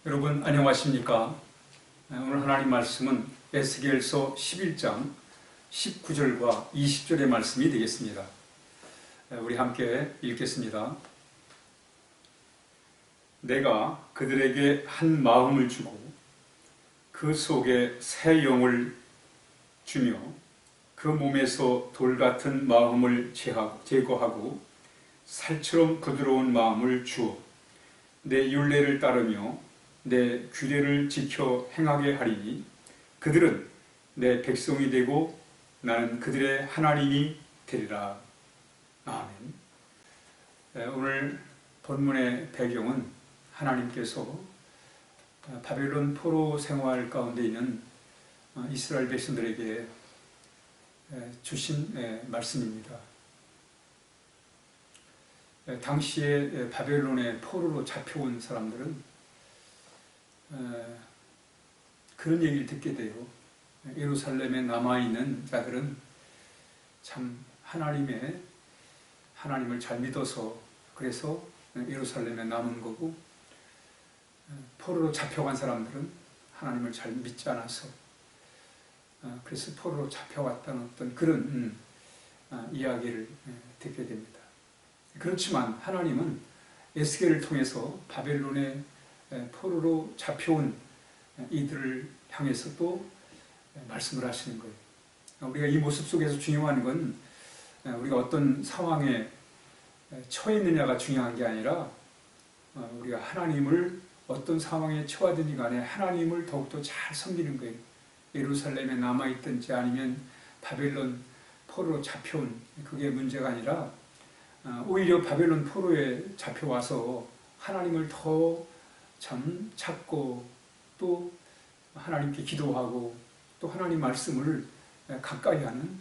여러분 안녕하십니까? 오늘 하나님 말씀은 에스겔서 11장 19절과 20절의 말씀이 되겠습니다. 우리 함께 읽겠습니다. 내가 그들에게 한 마음을 주고 그 속에 새 영을 주며 그 몸에서 돌 같은 마음을 제거하고 살처럼 부드러운 마음을 주어 내 율례를 따르며 내 규례를 지켜 행하게 하리니 그들은 내 백성이 되고 나는 그들의 하나님이 되리라. 아멘. 오늘 본문의 배경은 하나님께서 바벨론 포로 생활 가운데 있는 이스라엘 백성들에게 주신 말씀입니다. 당시에 바벨론의 포로로 잡혀온 사람들은 그런 얘기를 듣게 돼요. 예루살렘에 남아있는 자들은 참 하나님을 잘 믿어서 그래서 예루살렘에 남은 거고, 포로로 잡혀간 사람들은 하나님을 잘 믿지 않아서 그래서 포로로 잡혀왔다는 어떤 그런 이야기를 듣게 됩니다. 그렇지만 하나님은 에스겔을 통해서 바벨론의 포로로 잡혀온 이들을 향해서 또 말씀을 하시는 거예요. 우리가 이 모습 속에서 중요한 건 우리가 어떤 상황에 처해 있느냐가 중요한 게 아니라 우리가 하나님을 어떤 상황에 처하든지 간에 하나님을 더욱더 잘 섬기는 거예요. 예루살렘에 남아있든지 아니면 바벨론 포로로 잡혀온 그게 문제가 아니라 오히려 바벨론 포로에 잡혀와서 하나님을 더 참 찾고 또 하나님께 기도하고 또 하나님 말씀을 가까이 하는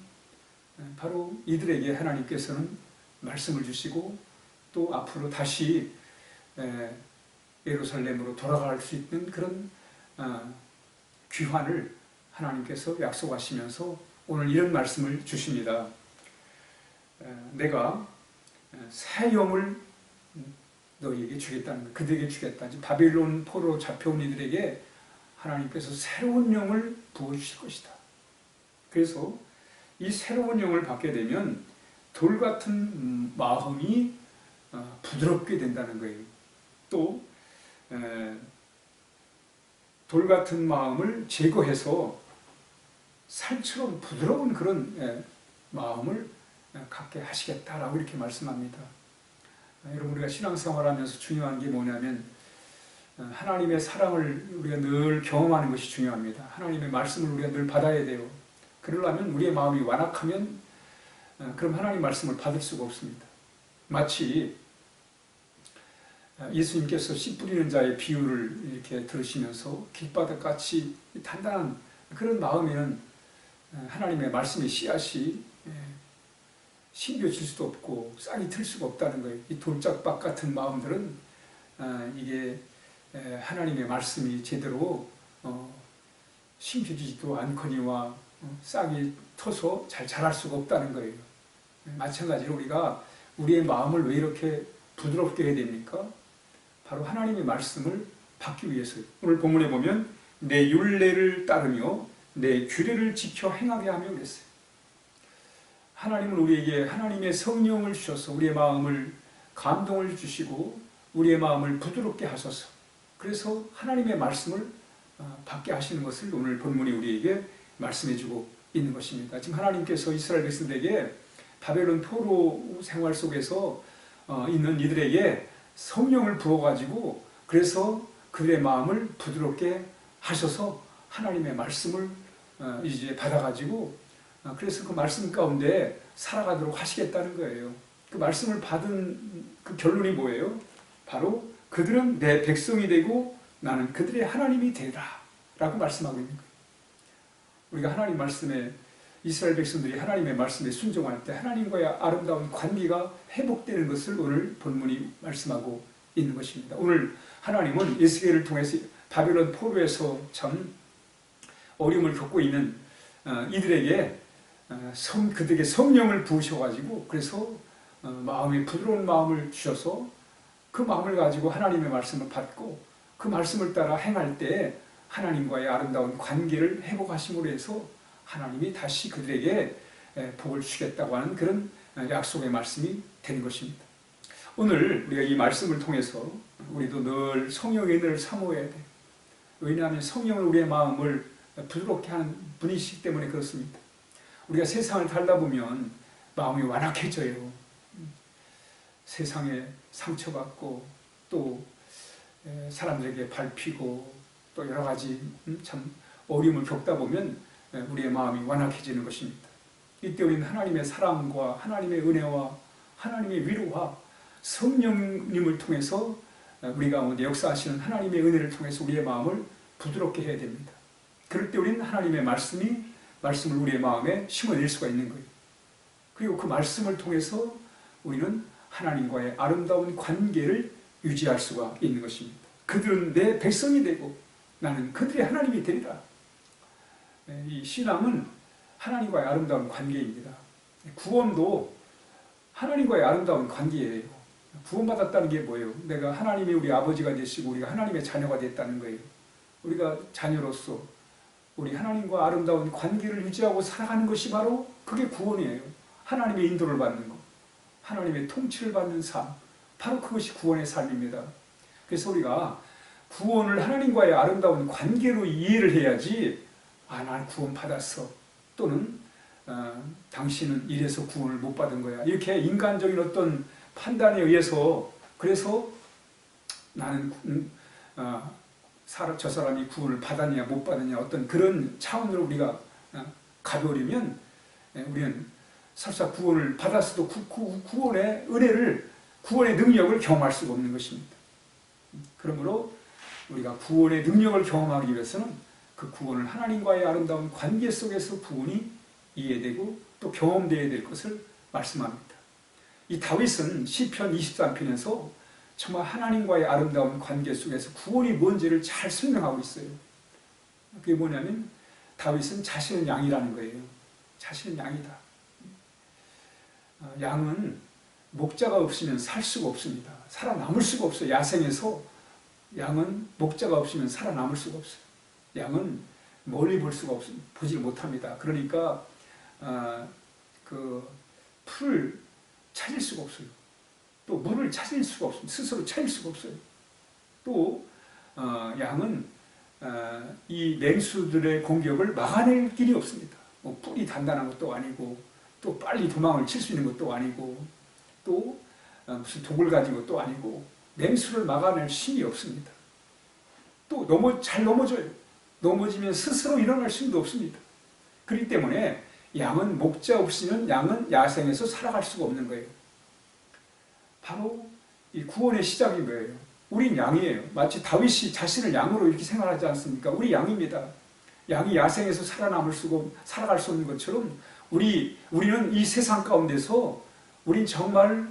바로 이들에게 하나님께서는 말씀을 주시고 또 앞으로 다시 예루살렘으로 돌아갈 수 있는 그런 귀환을 하나님께서 약속하시면서 오늘 이런 말씀을 주십니다. 내가 새 영을 너희에게 주겠다는 거예요. 그들에게 주겠다. 바빌론 포로로 잡혀온 이들에게 하나님께서 새로운 영을 부어주실 것이다. 그래서 이 새로운 영을 받게 되면 돌 같은 마음이 부드럽게 된다는 거예요. 또 돌 같은 마음을 제거해서 살처럼 부드러운 그런 마음을 갖게 하시겠다라고 이렇게 말씀합니다. 여러분, 우리가 신앙생활하면서 중요한 게 뭐냐면 하나님의 사랑을 우리가 늘 경험하는 것이 중요합니다. 하나님의 말씀을 우리가 늘 받아야 돼요. 그러려면 우리의 마음이 완악하면 그럼 하나님 말씀을 받을 수가 없습니다. 마치 예수님께서 씨 뿌리는 자의 비유를 이렇게 들으시면서 길바닥같이 단단한 그런 마음에는 하나님의 말씀의 씨앗이 심겨질 수도 없고 싹이 틀 수가 없다는 거예요. 이 돌짝박 같은 마음들은 이게 하나님의 말씀이 제대로 심겨지지도 않거니와 싹이 터서 잘 자랄 수가 없다는 거예요. 마찬가지로 우리가 우리의 마음을 왜 이렇게 부드럽게 해야 됩니까? 바로 하나님의 말씀을 받기 위해서요. 오늘 본문에 보면 내 율례를 따르며 내 규례를 지켜 행하게 하며 그랬어요. 하나님은 우리에게 하나님의 성령을 주셔서 우리의 마음을 감동을 주시고 우리의 마음을 부드럽게 하셔서 그래서 하나님의 말씀을 받게 하시는 것을 오늘 본문이 우리에게 말씀해주고 있는 것입니다. 지금 하나님께서 이스라엘 백성들에게 바벨론 포로 생활 속에서 있는 이들에게 성령을 부어가지고 그래서 그들의 마음을 부드럽게 하셔서 하나님의 말씀을 이제 받아가지고 그래서 그 말씀 가운데 살아가도록 하시겠다는 거예요. 그 말씀을 받은 그 결론이 뭐예요? 바로 그들은 내 백성이 되고 나는 그들의 하나님이 되리라 라고 말씀하고 있는 거예요. 우리가 하나님 말씀에 이스라엘 백성들이 하나님의 말씀에 순종할 때 하나님과의 아름다운 관계가 회복되는 것을 오늘 본문이 말씀하고 있는 것입니다. 오늘 하나님은 에스겔을 통해서 바벨론 포로에서 참 어려움을 겪고 있는 이들에게 그들에게 성령을 부으셔가지고 그래서 마음에 부드러운 마음을 주셔서 그 마음을 가지고 하나님의 말씀을 받고 그 말씀을 따라 행할 때 하나님과의 아름다운 관계를 회복하심으로 해서 하나님이 다시 그들에게 복을 주겠다고 하는 그런 약속의 말씀이 되는 것입니다. 오늘 우리가 이 말씀을 통해서 우리도 늘 성령의 은혜를 사모해야 돼요. 왜냐하면 성령은 우리의 마음을 부드럽게 하는 분이시기 때문에 그렇습니다. 우리가 세상을 살다 보면 마음이 완악해져요. 세상에 상처받고 또 사람들에게 밟히고 또 여러 가지 참 어려움을 겪다 보면 우리의 마음이 완악해지는 것입니다. 이때 우리는 하나님의 사랑과 하나님의 은혜와 하나님의 위로와 성령님을 통해서 우리 가운데 역사하시는 하나님의 은혜를 통해서 우리의 마음을 부드럽게 해야 됩니다. 그럴 때 우리는 하나님의 말씀을 우리의 마음에 심어낼 수가 있는 거예요. 그리고 그 말씀을 통해서 우리는 하나님과의 아름다운 관계를 유지할 수가 있는 것입니다. 그들은 내 백성이 되고 나는 그들의 하나님이 되리라. 이 신앙은 하나님과의 아름다운 관계입니다. 구원도 하나님과의 아름다운 관계예요. 구원받았다는 게 뭐예요? 내가 하나님이 우리 아버지가 되시고 우리가 하나님의 자녀가 됐다는 거예요. 우리가 자녀로서 우리 하나님과 아름다운 관계를 유지하고 살아가는 것이 바로 그게 구원이에요. 하나님의 인도를 받는 것, 하나님의 통치를 받는 삶, 바로 그것이 구원의 삶입니다. 그래서 우리가 구원을 하나님과의 아름다운 관계로 이해를 해야지 난 구원 받았어, 또는 당신은 이래서 구원을 못 받은 거야, 이렇게 인간적인 어떤 판단에 의해서 그래서 나는 저 사람이 구원을 받았냐 못 받았냐 어떤 그런 차원으로 우리가 가버리면 우리는 설사 구원을 받았어도 구원의 은혜를, 구원의 능력을 경험할 수가 없는 것입니다. 그러므로 우리가 구원의 능력을 경험하기 위해서는 그 구원을 하나님과의 아름다운 관계 속에서 구원이 이해되고 또 경험되어야 될 것을 말씀합니다. 이 다윗은 시편 23편에서 정말 하나님과의 아름다운 관계 속에서 구원이 뭔지를 잘 설명하고 있어요. 그게 뭐냐면 다윗은 자신은 양이라는 거예요. 자신은 양이다. 양은 목자가 없으면 살 수가 없습니다. 살아남을 수가 없어요. 야생에서 양은 목자가 없으면 살아남을 수가 없어요. 양은 멀리 볼 수가 없습니다. 보지 못합니다. 그러니까 그 풀을 찾을 수가 없어요. 또 물을 찾을 수가 없습니다. 스스로 찾을 수가 없어요. 또 양은 이 맹수들의 공격을 막아낼 길이 없습니다. 뭐 뿔이 단단한 것도 아니고 또 빨리 도망을 칠 수 있는 것도 아니고 또 무슨 독을 가진 것도 아니고 맹수를 막아낼 힘이 없습니다. 또 잘 넘어져요. 넘어지면 스스로 일어날 힘도 없습니다. 그렇기 때문에 양은 목자 없이는 양은 야생에서 살아갈 수가 없는 거예요. 바로 이 구원의 시작이 뭐예요? 우린 양이에요. 마치 다윗이 자신을 양으로 이렇게 생각하지 않습니까? 우리 양입니다. 양이 야생에서 살아갈 수 없는 것처럼 우리는 이 세상 가운데서 우린 정말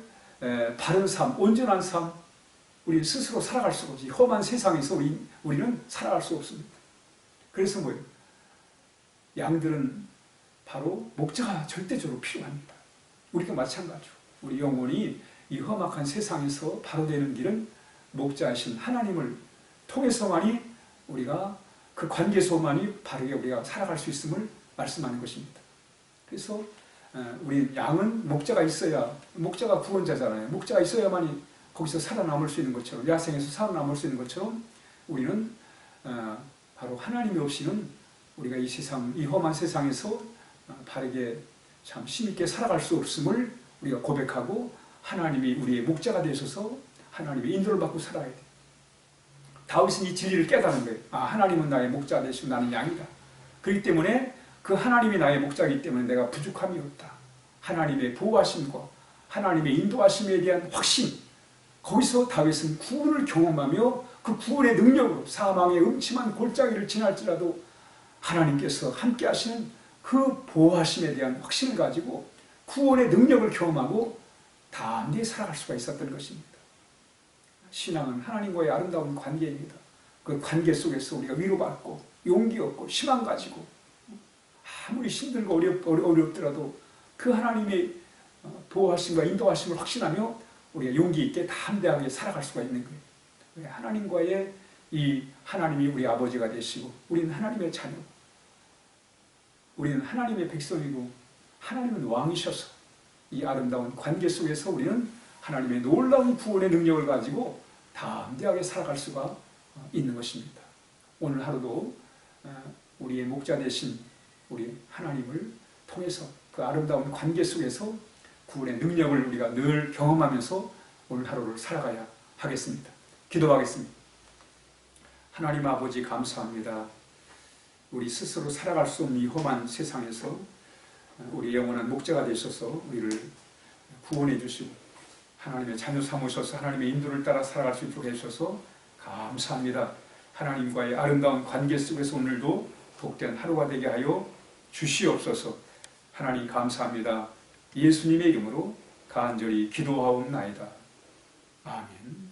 바른 삶, 온전한 삶, 우리 스스로 살아갈 수가 없어요. 험한 세상에서 우리는 살아갈 수 없습니다. 그래서 뭐예요? 양들은 바로 목자가 절대적으로 필요합니다. 우리가 마찬가지죠. 우리 영혼이 이 험악한 세상에서 바로 되는 길은 목자이신 하나님을 통해서만이 우리가 그 관계에서만이 바르게 우리가 살아갈 수 있음을 말씀하는 것입니다. 그래서 우리 양은 목자가 있어야, 목자가 구원자잖아요. 목자가 있어야만이 거기서 살아남을 수 있는 것처럼, 야생에서 살아남을 수 있는 것처럼 우리는 바로 하나님이 없이는 우리가 이 세상, 이 험한 세상에서 바르게 참 힘있게 살아갈 수 없음을 우리가 고백하고 하나님이 우리의 목자가 되셔서 하나님의 인도를 받고 살아야 돼요. 다윗은 이 진리를 깨닫는 거예요. 하나님은 나의 목자가 되시고 나는 양이다. 그렇기 때문에 그 하나님이 나의 목자이기 때문에 내가 부족함이 없다. 하나님의 보호하심과 하나님의 인도하심에 대한 확신, 거기서 다윗은 구원을 경험하며 그 구원의 능력으로 사망의 음침한 골짜기를 지날지라도 하나님께서 함께 하시는 그 보호하심에 대한 확신을 가지고 구원의 능력을 경험하고 담대히 살아갈 수가 있었던 것입니다. 신앙은 하나님과의 아름다운 관계입니다. 그 관계 속에서 우리가 위로받고 용기 얻고 희망 가지고 아무리 힘들고 어렵더라도 그 하나님의 보호하심과 인도하심을 확신하며 우리가 용기 있게 담대하게 살아갈 수가 있는 거예요. 하나님과의 이 하나님이 우리 아버지가 되시고 우리는 하나님의 자녀, 우리는 하나님의 백성이고 하나님은 왕이셔서 이 아름다운 관계 속에서 우리는 하나님의 놀라운 구원의 능력을 가지고 담대하게 살아갈 수가 있는 것입니다. 오늘 하루도 우리의 목자 되신 우리 하나님을 통해서 그 아름다운 관계 속에서 구원의 능력을 우리가 늘 경험하면서 오늘 하루를 살아가야 하겠습니다. 기도하겠습니다. 하나님 아버지 감사합니다. 우리 스스로 살아갈 수 없는 이 험한 세상에서 우리 영원한 목자가 되셔서 우리를 구원해 주시고 하나님의 자녀 삼으셔서 하나님의 인도를 따라 살아갈 수 있도록 해주셔서 감사합니다. 하나님과의 아름다운 관계 속에서 오늘도 복된 하루가 되게 하여 주시옵소서. 하나님 감사합니다. 예수님의 이름으로 간절히 기도하옵나이다. 아멘.